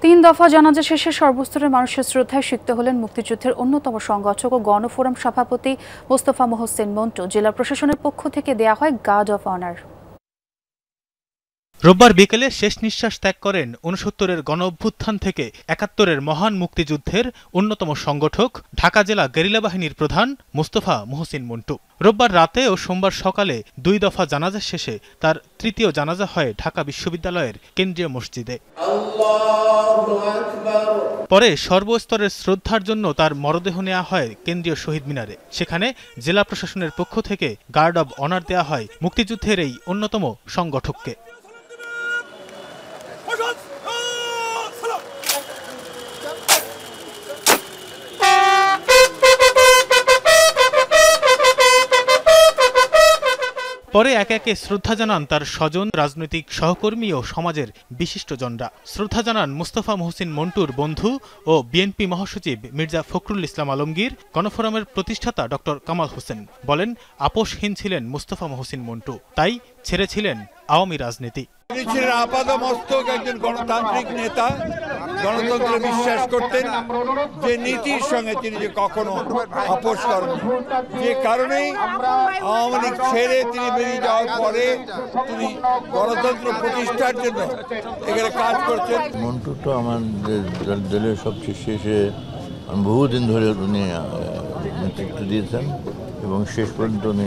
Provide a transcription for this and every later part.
তিন দফা জানাজা শেষে সর্বস্তরের মানুষের শ্রদ্ধায় সিক্ত হলেন মুক্তিযুদ্ধের অন্যতম সংগঠক ও গণফোরাম সভাপতি মোস্তফা মোহসিন মন্টু। জেলা প্রশাসনের পক্ষ থেকে দেয়া হয় গার্ড অফ অনার। রোববার বিকেলে শেষ নিঃশ্বাস ত্যাগ করেন ৬৯-এর গণঅভ্যুত্থান থেকে ৭১-এর মহান মুক্তিযুদ্ধের অন্যতম সংগঠক ঢাকা জেলা গেরিলা বাহিনীর প্রধান মোস্তফা মোহসিন মন্টু। রোববার রাতে ও সোমবার সকালে দুই দফা জানাজা শেষে তার তৃতীয় জানাজা হয় ঢাকা বিশ্ববিদ্যালয়ের কেন্দ্রীয় মসজিদে। পরে সর্বস্তরের শ্রদ্ধার জন্য তার মরদেহ নেওয়া হয় কেন্দ্রীয় শহীদ মিনারে। সেখানে জেলা প্রশাসনের পক্ষ থেকে গার্ড অব অনার দেয়া হয় মুক্তিযুদ্ধের এই অন্যতম সংগঠককে। পরে একে একে শ্রদ্ধা জানান তার স্বজন, রাজনৈতিক সহকর্মী ও সমাজের বিশিষ্টজনরা। শ্রদ্ধা জানান মোস্তফা মোহসিন মন্টুর বন্ধু ও বিএনপি মহাসচিব মির্জা ফখরুল ইসলাম আলমগীর। গণফোরামের প্রতিষ্ঠাতা ডক্টর কামাল হোসেন বলেন, আপোষহীন ছিলেন মোস্তফা মোহসিন মন্টু, তাই ছেড়েছিলেন আওয়ামী রাজনীতি। তিনি ছিলেন আপাদমস্তক একজন গণতান্ত্রিক নেতা, গণতন্ত্রে বিশ্বাস করতেন, যে নীতির সঙ্গে তিনি যে কখনো আপোষ করেন, যে কারণেই আওয়ামী লীগ ছেড়ে তিনি বেরিয়ে যাওয়ার পরে তিনি গণতন্ত্র প্রতিষ্ঠার জন্য এখানে কাজ করছেন। মন্টু তো আমাদের দলের সবচেয়ে শেষে বহুদিন ধরে উনি নেতৃত্ব দিয়েছেন এবং শেষ পর্যন্ত উনি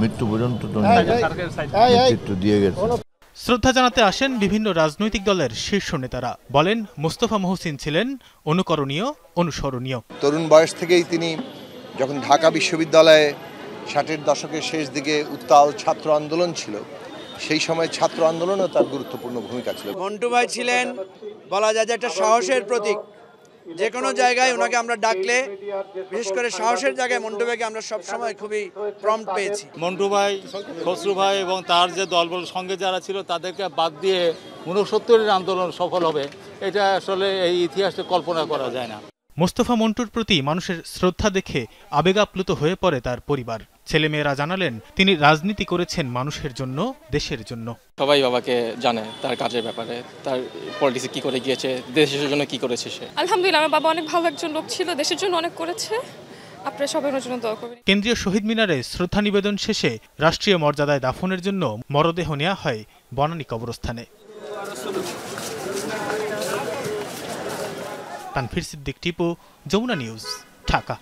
মৃত্যু পর্যন্ত নেতৃত্ব দিয়ে গেছেন। শ্রদ্ধা জানাতে আসেন বিভিন্ন রাজনৈতিক দলের শীর্ষ নেতারা। বলেন, মোস্তফা মোহসিন ছিলেন অনুকরণীয়, অনুসরণীয়। তরুণ বয়স থেকেই তিনি যখন ঢাকা বিশ্ববিদ্যালয়ে ৬০-এর দশকের শেষ দিকে উত্তাল ছাত্র আন্দোলন ছিল, সেই সময় ছাত্র আন্দোলনেও তার গুরুত্বপূর্ণ ভূমিকা ছিল। মন্টু ভাই ছিলেন বলা যায় যে একটা সাহসের প্রতীক। যে কোনো জায়গায় ওনাকে আমরা ডাকলে, বিশেষ করে সাহসের জায়গায় মন্টু ভাইকে আমরা সবসময় খুবই প্রম্পট পেয়েছি। মন্টু ভাই, খসরু ভাই এবং তার যে দলবল সঙ্গে যারা ছিল তাদেরকে বাদ দিয়ে ৬৯-এর আন্দোলন সফল হবে, এটা আসলে এই ইতিহাসে কল্পনা করা যায় না। মোস্তফা মন্টুর প্রতি মানুষের শ্রদ্ধা দেখে আবেগাপ্লুত হয়ে পড়ে তার পরিবার। ছেলেমেয়েরা জানালেন, তিনি রাজনীতি করেছেন মানুষের জন্য, দেশের জন্য। সবাই বাবাকে জানে তার কাজের ব্যাপারে, তার পলিটিক্সে কি করে গিয়েছে, দেশের জন্য কি করেছে সে। আলহামদুলিল্লাহ, আমার বাবা অনেক ভালো একজন লোক ছিল, দেশের জন্য অনেক করেছে। আপনারা সবাই ওনার জন্য দোয়া করবেন। কেন্দ্রীয় শহীদ মিনারে শ্রদ্ধা নিবেদন শেষে রাষ্ট্রীয় মর্যাদায় দাফনের জন্য মরদেহ নেওয়া হয় বনানী কবরস্থানে। তানভীর সিদ্দিক টিপু, যমুনা নিউজ, ঢাকা।